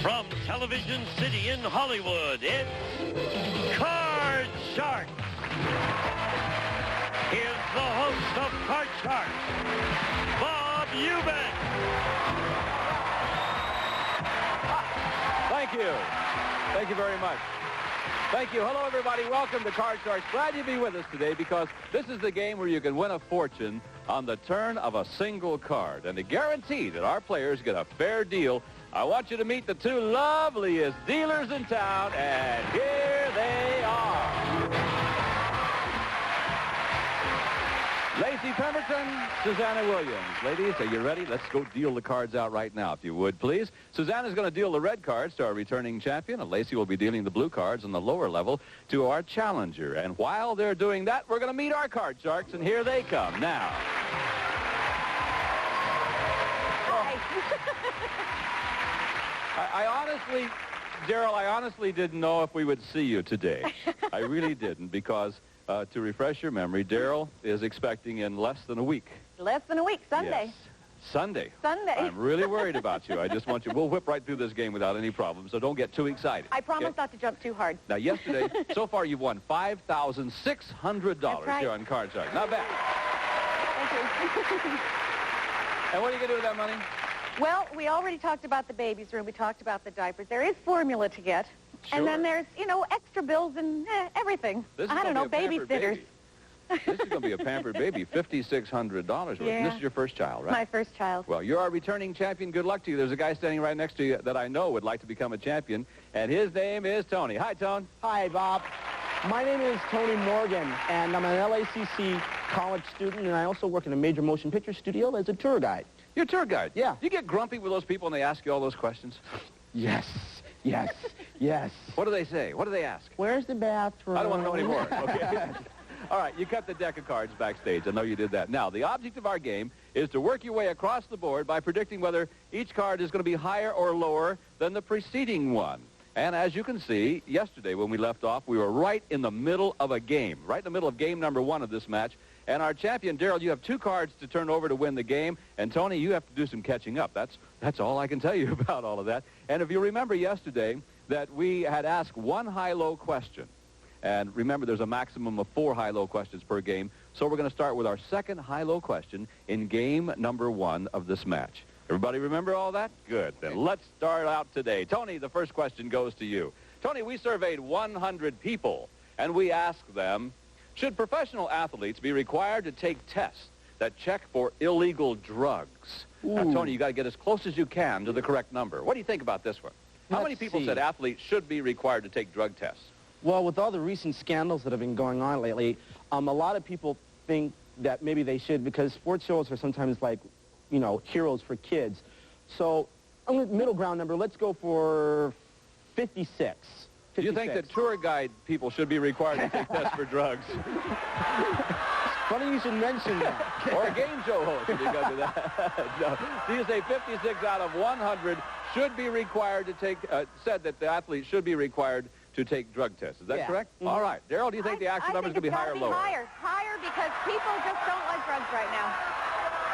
From Television City in Hollywood, it's Card Sharks. Here's the host of Card Sharks, Bob Eubanks. Thank you. Thank you very much. Thank you. Hello, everybody. Welcome to Card Sharks. Glad you be with us today because this is the game where you can win a fortune on the turn of a single card. And to guarantee that our players get a fair deal, I want you to meet the two loveliest dealers in town, and here they are. Lacey Pemberton, Susanna Williams. Ladies, are you ready? Let's go deal the cards out right now, if you would, please. Susanna's going to deal the red cards to our returning champion, and Lacey will be dealing the blue cards on the lower level to our challenger. And while they're doing that, we're going to meet our Card Sharks, and here they come now. I honestly, Daryl, I honestly didn't know if we would see you today. I really didn't, because to refresh your memory, Daryl is expecting in less than a week. Less than a week, Sunday. Yes. Sunday. Sunday. I'm really worried about you. I just want you, we'll whip right through this game without any problems, so don't get too excited. I promise not to jump too hard. Now, yesterday, so far you've won $5,600 right. here on Card Shark. Not bad. Thank you. And what are you going to do with that money? Well, we already talked about the baby's room. We talked about the diapers. There is formula to get. Sure. And then there's, you know, extra bills and everything. I don't know, babysitters. This is going to be a pampered baby. $5,600. Yeah. This is your first child, right? My first child. Well, you're our returning champion. Good luck to you. There's a guy standing right next to you that I know would like to become a champion, and his name is Tony. Hi, Tone. Hi, Bob. My name is Tony Morgan, and I'm an LACC college student, and I also work in a major motion picture studio as a tour guide. You're a tour guide? Yeah. Do you get grumpy with those people when they ask you all those questions? Yes, yes, yes. What do they say? What do they ask? Where's the bathroom? I don't want to know anymore. Okay. All right, you cut the deck of cards backstage. I know you did that. Now, the object of our game is to work your way across the board by predicting whether each card is going to be higher or lower than the preceding one. And as you can see, yesterday when we left off, we were right in the middle of a game, right in the middle of game number one of this match. And our champion, Daryl, you have two cards to turn over to win the game. And, Tony, you have to do some catching up. That's all I can tell you about all of that. And if you remember yesterday that we had asked one high-low question. And remember, there's a maximum of 4 high-low questions per game. So we're going to start with our second high-low question in game number one of this match. Everybody remember all that? Good. Then let's start out today. Tony, the first question goes to you. Tony, we surveyed 100 people, and we asked them, should professional athletes be required to take tests that check for illegal drugs? Now, Tony, you got to get as close as you can to the correct number. What do you think about this one? How many people said athletes should be required to take drug tests? Well, with all the recent scandals that have been going on lately, a lot of people think that maybe they should because sports shows are sometimes like, you know, heroes for kids. So, middle ground number, let's go for 56. Do you think that tour guide people should be required to take tests for drugs? Funny you should mention that. Or a game show host, if you go to that. No. So you say 56 out of 100 should be required to take, said that the athletes should be required to take drug tests. Is that correct? Mm-hmm. All right. Daryl, do you think the actual number is going to be higher or lower? Higher because people just don't like drugs right now.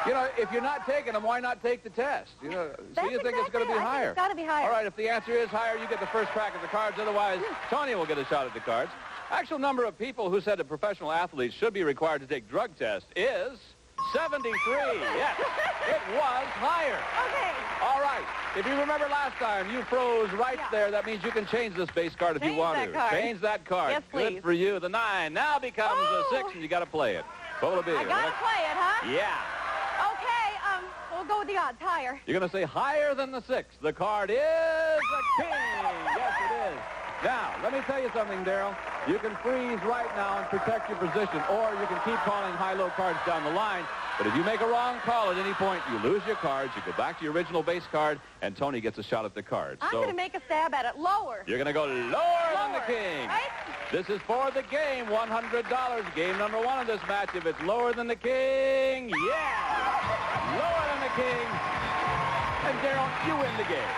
You know, if you're not taking them, why not take the test? You know, so you think it's going to be higher? It's got to be higher. All right, if the answer is higher, you get the first crack at the cards. Otherwise, Tony will get a shot at the cards. Actual number of people who said that professional athletes should be required to take drug tests is 73. Yes, it was higher. Okay. All right. If you remember last time, you froze right there. That means you can change this base card if you want to. Change that card. Yes, please. Good for you. The 9 now becomes a 6, and you got to play it. Bowl of beer. I got to play it, huh? Yeah. Okay, we'll go with the odds, higher. You're going to say higher than the 6. The card is a king. Yes, it is. Now, let me tell you something, Daryl. You can freeze right now and protect your position, or you can keep calling high-low cards down the line. But if you make a wrong call at any point, you lose your cards. You go back to your original base card, and Tony gets a shot at the cards. I'm going to make a stab at it. Lower. You're going to go lower than the king. Right? This is for the game, $100. Game number one of this match. If it's lower than the king, yeah! Lower than the king. And Daryl, you win the game.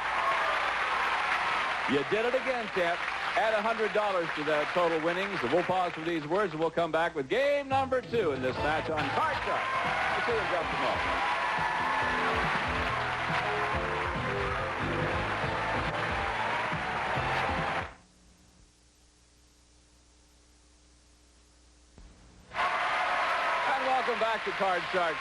You did it again, champ. Add $100 to the total winnings. So we'll pause for these words, and we'll come back with game number 2 in this match on Card Shark. We'll see you in just a moment. back to Card Sharks.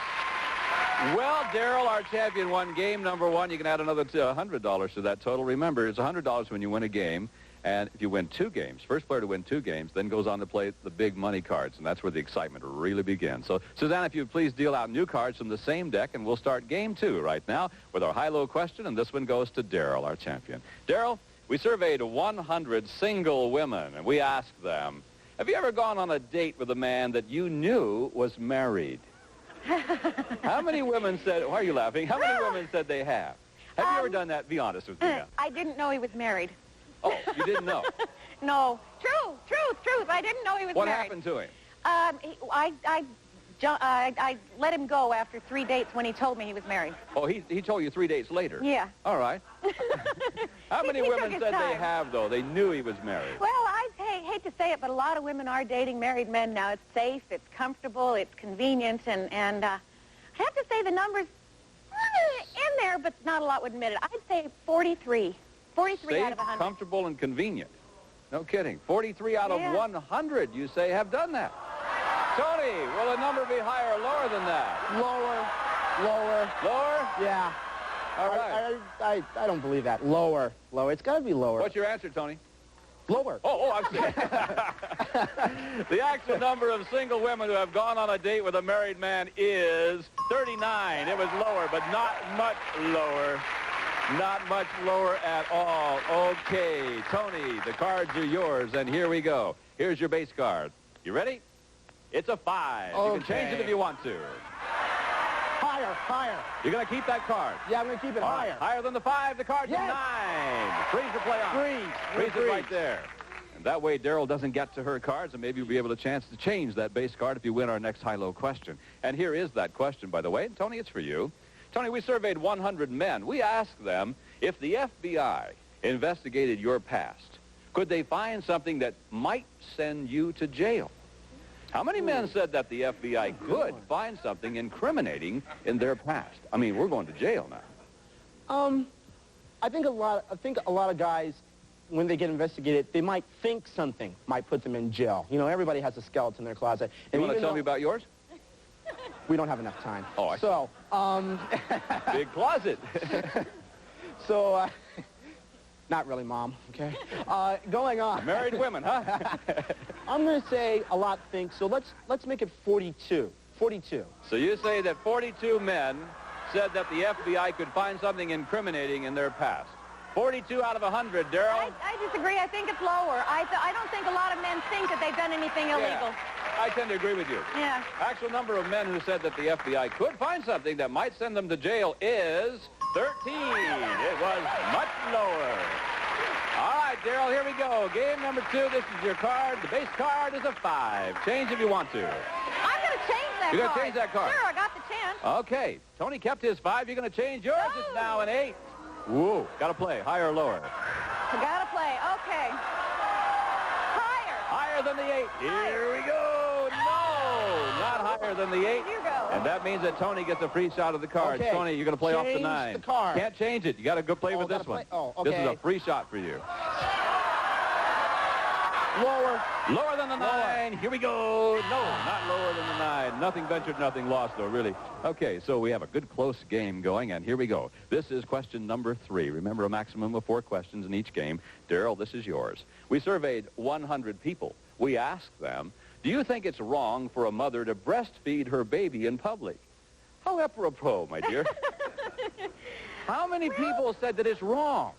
Well, Daryl, our champion, won game number one. You can add another $100 to that total. Remember, it's $100 when you win a game. And if you win 2 games, first player to win 2 games, then goes on to play the big money cards. And that's where the excitement really begins. So, Susanna, if you'd please deal out new cards from the same deck, and we'll start game 2 right now with our high-low question. And this one goes to Daryl, our champion. Daryl, we surveyed 100 single women, and we asked them, have you ever gone on a date with a man that you knew was married? How many women said, why are you laughing? How many women said they have? Have you ever done that? Be honest with me now. I didn't know he was married. Oh, you didn't know? No. Truth. I didn't know he was What married. happened to him? I let him go after 3 dates when he told me he was married. Oh, he told you 3 dates later? Yeah. All right. How many He took women his said they time. have, though? They knew he was married. Well, I hate to say it, but a lot of women are dating married men now. It's safe, it's comfortable, it's convenient, and I have to say the numbers in there, but not a lot would admit it. I'd say 43. 43 Safe, out of 100. comfortable, and convenient. No kidding. 43 out of Yeah. 100, you say, have done that. Tony, will the number be higher or lower than that? Lower. Lower? Yeah. All right. I don't believe that. Lower. It's got to be lower. What's your answer, Tony? Lower. Oh, I'm sorry. The actual number of single women who have gone on a date with a married man is 39. It was lower, but not much lower. Not much lower at all. Okay, Tony, the cards are yours, and here we go. Here's your base card. You ready? It's a 5. You can change it if you want to. Higher. You're going to keep that card. Yeah, I'm going to keep it All higher. right, higher than the 5. The card's Yes. a 9. Freeze the play on. Freeze it right there. And that way, Daryl doesn't get to her cards, and maybe you'll be able to chance to change that base card if you win our next high-low question. And here is that question, by the way. And Tony, it's for you. Tony, we surveyed 100 men. We asked them, if the FBI investigated your past, could they find something that might send you to jail? How many men said that the FBI could find something incriminating in their past? I mean, we're going to jail now. I think a lot of guys, when they get investigated, they might think something might put them in jail. You know, everybody has a skeleton in their closet. You And want to even tell though- me about yours? We don't have enough time. Oh, I see. So, Big closet. so, not really, Mom, okay? Going on. Married women, huh? I'm going to say a lot think, so let's make it 42. 42. So you say that 42 men said that the FBI could find something incriminating in their past. 42 out of 100, Daryl. I disagree. I think it's lower. I don't think a lot of men think that they've done anything illegal. I tend to agree with you. Yeah. Actual number of men who said that the FBI could find something that might send them to jail is 13. It was much lower. All right, Daryl, here we go. Game number 2. This is your card. The base card is a 5. Change if you want to. I'm going to change that You're card. gonna change that card? Sure, I got the chance. Okay. Tony kept his 5. You're going to change yours. No. It's now an 8. Whoa. Got to play. Higher or lower? I got to play. Okay. Higher. Higher than the 8. Here we go. No, not higher than the 8. You go. And that means that Tony gets a free shot of the cards. Okay. Tony, you're going to play off the Change 9. the card. Can't change it. You got to go play with gotta this one. play- oh, This is okay. a free shot for you. Lower. Lower than the 9. Here we go. No, not lower than the 9. Nothing ventured, nothing lost, though, really. Okay, so we have a good close game going, and here we go. This is question number 3. Remember, a maximum of 4 questions in each game. Daryl, this is yours. We surveyed 100 people. We asked them, do you think it's wrong for a mother to breastfeed her baby in public? How apropos, my dear. How many people said that it's wrong?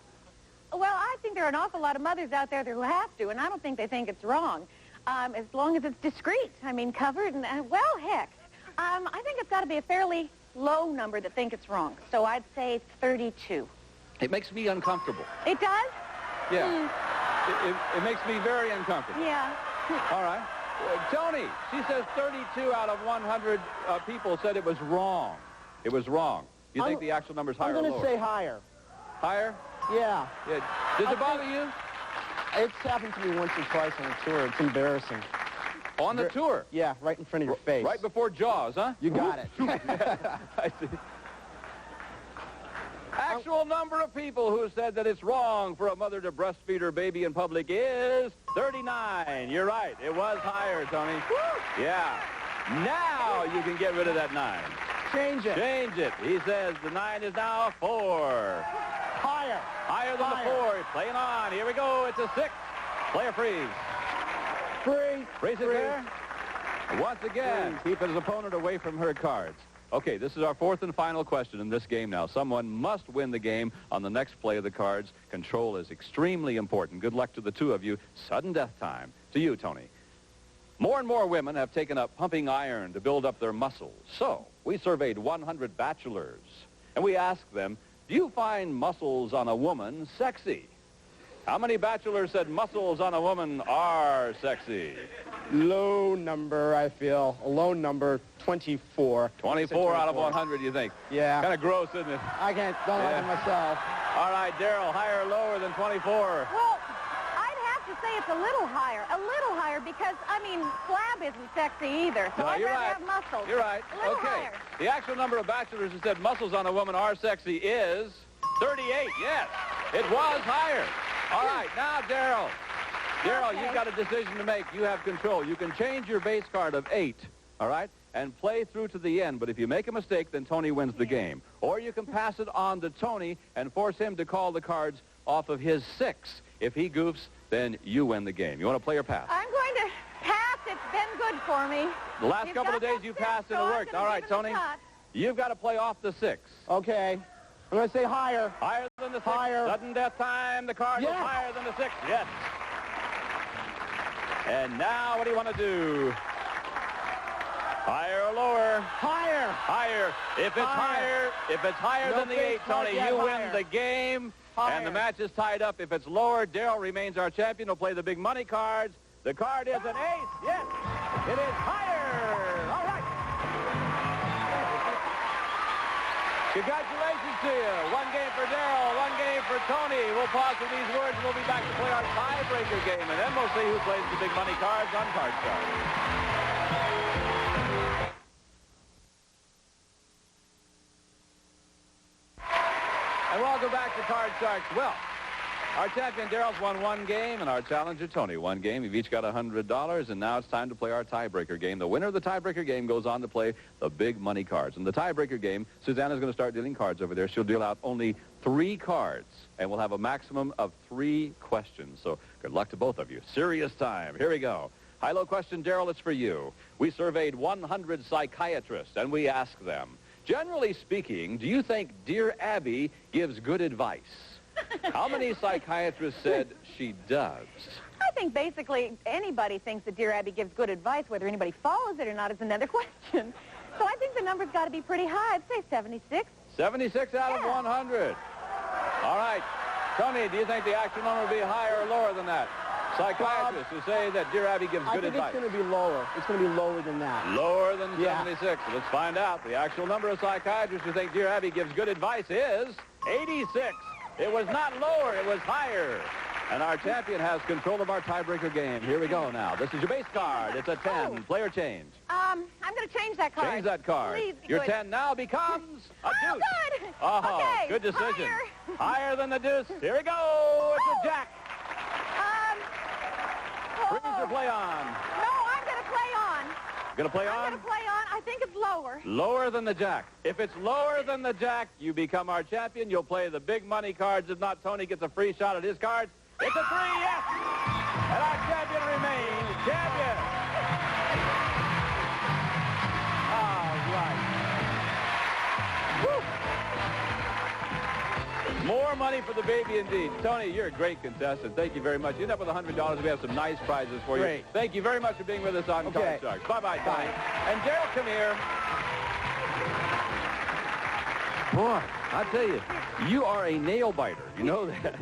Well, I think there are an awful lot of mothers out there who have to, and I don't think they think it's wrong, as long as it's discreet. I mean, covered, and well, heck. I think it's got to be a fairly low number that think it's wrong. So I'd say 32. It makes me uncomfortable. It does? Yeah. It makes me very uncomfortable. Yeah. All right. Tony, she says 32 out of 100 people said it was wrong. It was wrong. You think the actual number's higher I'm or going lower? to say higher. Higher? Yeah. Yeah. Does it bother you? It's happened to me once or twice on a tour. It's embarrassing. On the tour? Yeah, right in front of your face. Right before Jaws, huh? You got it. I see. Actual number of people who said that it's wrong for a mother to breastfeed her baby in public is 39. You're right. It was higher, Tony. Yeah. Now you can get rid of that 9. Change it. Change it. He says the 9 is now a 4. Higher. Higher than the 4. Playing on. Here we go. It's a 6. Player freeze. Freeze it there. Once again, keep his opponent away from her cards. Okay, this is our 4th and final question in this game now. Someone must win the game on the next play of the cards. Control is extremely important. Good luck to the two of you. Sudden death time. To you, Tony. More and more women have taken up pumping iron to build up their muscles. So, we surveyed 100 bachelors, and we asked them, do you find muscles on a woman sexy? How many bachelors said muscles on a woman are sexy? Low number, I feel. A low number, 24. 24 out of 100, you think? Yeah. Kind of gross, isn't it? I don't like it myself. All right, Daryl, higher or lower than 24? Well, I'd have to say it's a little higher. A little higher because, I mean, flab isn't sexy either. So No, I'd you're rather right. have muscles. You're right. A little Okay. higher. The actual number of bachelors who said muscles on a woman are sexy is 38. Yes, it was higher. All right, now, Daryl. Daryl, Okay. you've got a decision to make. You have control. You can change your base card of 8, all right, and play through to the end. But if you make a mistake, then Tony wins the game. Or you can pass it on to Tony and force him to call the cards off of his 6. If he goofs, then you win the game. You want to play or pass? I'm going to pass. It's been good for me. The last You've couple got of days that you six, passed and so it I'm worked. gonna All right, give it a Tony, shot. you've got to play off the 6. Okay. I'm going to say higher. Higher than the 6. Higher. Sudden death time. The card is Yes. higher than the 6. Yes. And now what do you want to do? Higher or lower? Higher. Higher. If it's Higher. higher No than the base 8, card Tony, yet, you win higher. the game. And the Higher. match is tied up. If it's lower, Daryl remains our champion. He'll play the big money cards. The card is an ace. Yes, it is higher. All right. Congratulations to you. One game for Daryl, one game for Tony. We'll pause for these words and we'll be back to play our tiebreaker game. And then we'll see who plays the big money cards on Card Shark. And welcome back to Card Sharks. Well, our champion Daryl's won one game, and our challenger Tony one game. We've each got $100, and now it's time to play our tiebreaker game. The winner of the tiebreaker game goes on to play the big money cards. In the tiebreaker game, Susanna's going to start dealing cards over there. She'll deal out only 3 cards, and we'll have a maximum of 3 questions. So good luck to both of you. Serious time. Here we go. High-low question, Daryl, it's for you. We surveyed 100 psychiatrists, and we asked them, generally speaking, do you think Dear Abby gives good advice? How many psychiatrists said she does? I think basically anybody thinks that Dear Abby gives good advice. Whether anybody follows it or not is another question. So I think the number's got to be pretty high. I'd say 76. 76 out of Yeah. 100. All right. Tony, do you think the actual number will be higher or lower than that? Psychiatrists who say that Dear Abby gives I good think advice. it's going to be lower. It's going to be lower than that. Lower than Yeah. 76. Let's find out. The actual number of psychiatrists who think Dear Abby gives good advice is 86. It was not lower. It was higher. And our champion has control of our tiebreaker game. Here we go now. This is your base card. It's a 10. Oh. Player change. I'm going to change that card. Change that card. Please be Your good. 10 now becomes a Oh, deuce. good. Oh, Okay, good decision. higher. Higher than the deuce. Here we go. It's a jack. Freeze or play on? No, I'm going to play on. Gonna play I'm on? going to play on. I think it's lower. Lower than the jack. If it's lower than the jack, you become our champion. You'll play the big money cards. If not, Tony gets a free shot at his cards. It's a 3, yes! And our champion remains champion. All right. Woo. More money for the baby indeed. Tony, you're a great contestant. Thank you very much. You end up with $100. We have some nice prizes for you. Great. Thank you very much for being with us on Card Sharks. Bye-bye, Tony. Bye. And Daryl, come here. Boy, I tell you, you are a nail biter. You know that.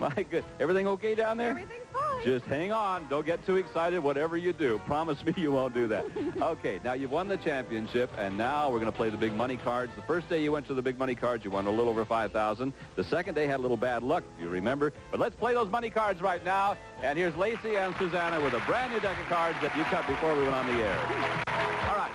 My good. Everything okay down there? Everything's fine. Just hang on. Don't get too excited, whatever you do. Promise me you won't do that. Okay, now you've won the championship, and now we're going to play the big money cards. The first day you went to the big money cards, you won a little over $5,000. The second day had a little bad luck, you remember. But let's play those money cards right now. And here's Lacey and Susanna with a brand new deck of cards that you cut before we went on the air. All right.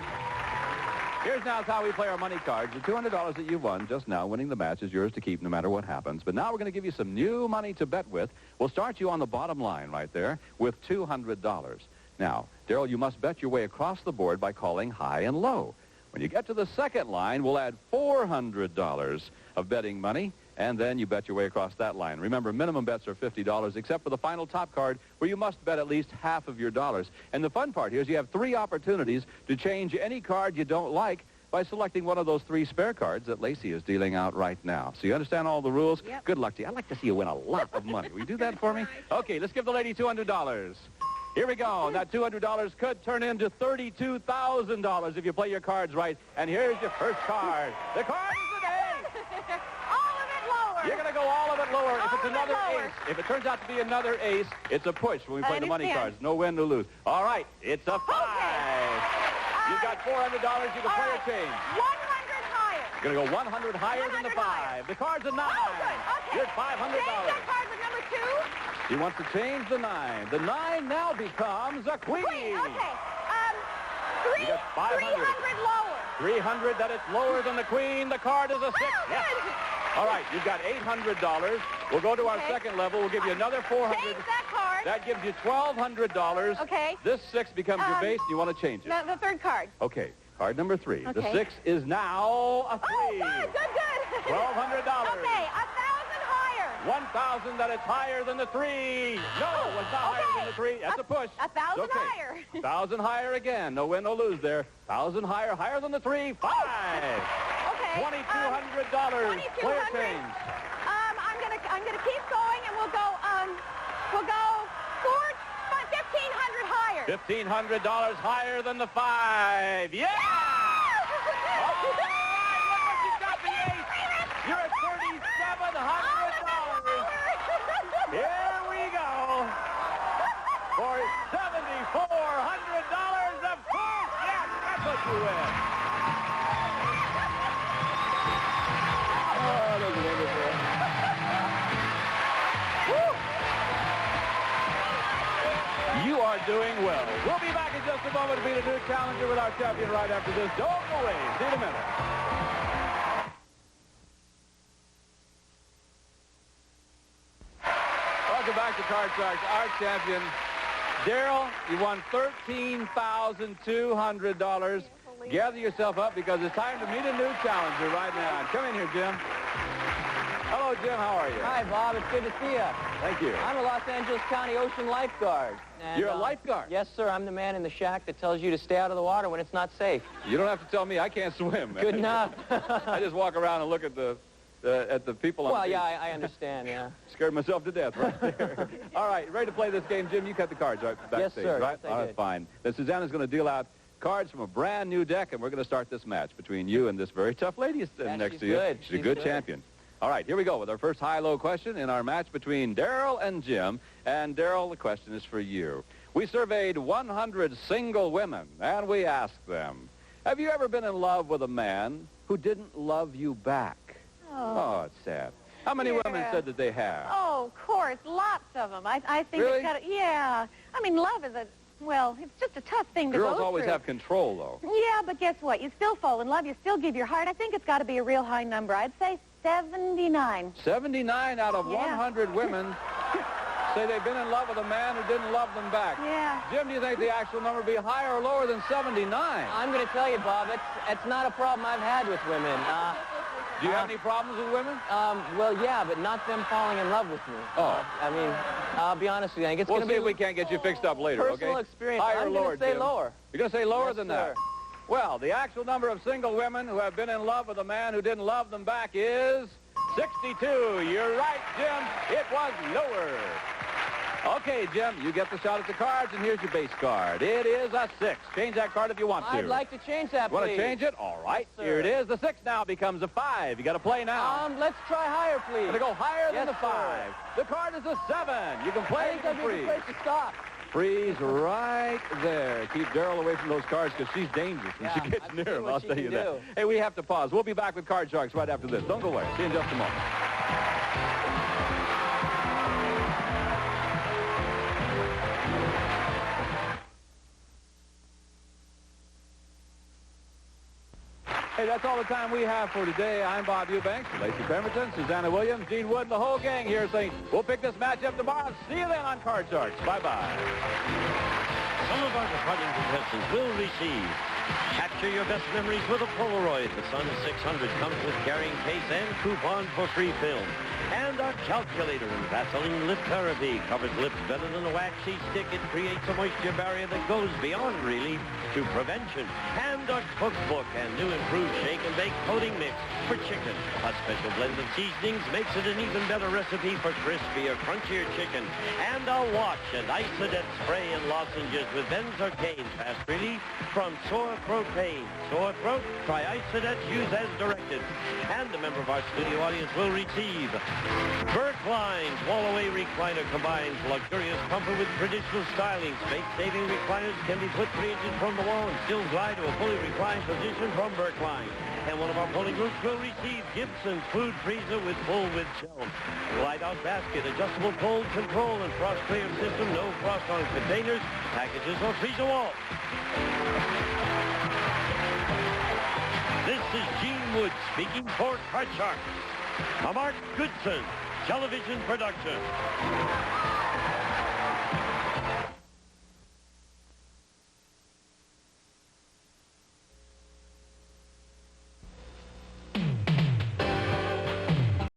Here's now how we play our money cards. The $200 that you won just now, winning the match, is yours to keep no matter what happens. But now we're going to give you some new money to bet with. We'll start you on the bottom line right there with $200. Now, Daryl, you must bet your way across the board by calling high and low. When you get to the second line, we'll add $400 of betting money, and then you bet your way across that line. Remember, minimum bets are $50, except for the final top card, where you must bet at least half of your dollars. And the fun part here is you have 3 opportunities to change any card you don't like by selecting one of those 3 spare cards that Lacey is dealing out right now. So you understand all the rules? Yep. Good luck to you. I'd like to see you win a lot of money. Will you do that for me? Okay, let's give the lady $200. Here we go. And that $200 could turn into $32,000 if you play your cards right. And here's your first card. The card is an ace. All of it lower. You're going to go all of it lower. If it's All of it another lower. ace, if it turns out to be another ace, it's a push when we play the money understand. cards. No win, no lose. All right, it's a 5. You've got $400. You can All play right. a change. 100 higher. You're going to go 100 higher than the 100 higher. 5. The card's a 9. Oh, good. Okay. You're at $500. Change that card with number 2. He wants to change the 9. The 9 now becomes a queen. Queen. Okay. You got 500. 300 lower. 300, that it's lower than the queen. The card is a 6. Oh, Yes. good. All right, you've got $800. We'll go to our Okay. second level. We'll give you another 400. Change that card. That gives you $1,200. Okay. This 6 becomes your base, and you want to change it. No, the third card. Okay, card number 3. The Okay. 6 is now a 3. Oh, good, good, good. $1,200. Okay, 1,000 higher. 1,000, that it's higher than the 3. No, it's not higher than the 3. That's a push. 1,000 It's okay. higher. 1,000 higher again. No win, no lose there. 1,000 higher, higher than the 3. 5. Okay. $2,200. Player 2,200. change. I'm gonna keep going, and we'll go 1,500 higher. $1,500 higher than the 5. Yeah! All right, look what you got, the ace. You're at $3,700. Here we go. For $7,400 of course. Yes, that's what you win. Oh, that's wonderful. You are doing well. We'll be back in just a moment to meet a new challenger with our champion right after this. Don't go away. See you in a minute. Welcome back to Card Sharks. Our champion, Daryl, you won $13,200. Gather yourself up because it's time to meet a new challenger right now. Come in here, Jim. Hello, Jim. How are you? Hi, Bob. It's good to see you. Thank you. I'm a Los Angeles County Ocean lifeguard. And, You're a lifeguard? Yes, sir. I'm the man in the shack that tells you to stay out of the water when it's not safe. You don't have to tell me. I can't swim. Good enough. I just walk around and look at the people on Well, the yeah, beach. I understand, yeah. Scared myself to death right there. All right, ready to play this game, Jim? You cut the cards right backstage, sir. right? Yes, I All right, did. fine. Then Susanna's going to deal out cards from a brand new deck, and we're going to start this match between you and this very tough lady sitting Yeah, next she's to you. good. She's a She's good good. champion. All right, here we go with our first high-low question in our match between Daryl and Jim. And Daryl, the question is for you. We surveyed 100 single women, and we asked them, have you ever been in love with a man who didn't love you back? Oh, it's sad. How many women Yeah. said that they have? Oh, of course, lots of them. I think Really? it's got to, yeah. I mean, love is well, it's just a tough thing to Girls go always through. have control, though. Yeah, but guess what? You still fall in love. You still give your heart. I think it's got to be a real high number. I'd say 79. 79 out of Yeah. 100 women say they've been in love with a man who didn't love them back. Yeah. Jim, do you think the actual number would be higher or lower than 79? I'm going to tell you, Bob, it's not a problem I've had with women. Do you have any problems with women? Well, yeah, but not them falling in love with me. Oh. I mean, I'll be honest with you. I think it's We'll going see to if be we can't get you fixed up later, personal okay? experience. Higher or I'm lower, going to say Jim? lower. You're going to say lower Yes, than sir. that? Well, the actual number of single women who have been in love with a man who didn't love them back is 62. You're right, Jim. It was lower. Okay, Jim, you get the shot at the cards, and here's your base card. It is a 6. Change that card if you want to. I'd like to change that, Want please. to change it? All right. Yes, sir. Here it is. The 6 now becomes a 5. You got to play now. Let's try higher, please. Going to go higher than Yes, the 5. sir. The card is a 7. You can I play. think that'd be a good place to stop. Freeze right there. Keep Daryl away from those cards because she's dangerous when Yeah, she gets I've near seen him. what I'll she tell can you that. do. Hey, we have to pause. We'll be back with Card Sharks right after this. Don't go away. See you in just a moment. Hey, that's all the time we have for today. I'm Bob Eubanks, Lacey Pemberton, Susanna Williams, Gene Wood, and the whole gang here saying we'll pick this match up tomorrow. See you then on Card Sharks. Bye-bye. some of our departing contestants will receive. Capture your best memories with a Polaroid. The Sun 600 comes with carrying case and coupon for free film. And a calculator and Vaseline lip therapy covers lips better than a waxy stick. It creates a moisture barrier that goes beyond relief to prevention. And a cookbook and new improved shake and bake coating mix for chicken. A special blend of seasonings makes it an even better recipe for crispier, crunchier chicken. And a watch and Isodet spray and lozenges with benzocaine fast relief from sore throat pain. Sore throat? Try Isodet. Use as directed. And a member of our studio audience will receive Berkline's wall-away recliner combines luxurious comfort with traditional styling. Space-saving recliners can be put 3 inches from the wall and still glide to a fully reclined position from Berkline. And one of our polling groups will receive Gibson's food freezer with full-width shelf, glide-out basket, adjustable cold control, and frost-clear system. No frost on containers, packages, or freezer walls. This is Gene Wood speaking for Card Shark. A Mark Goodson television production.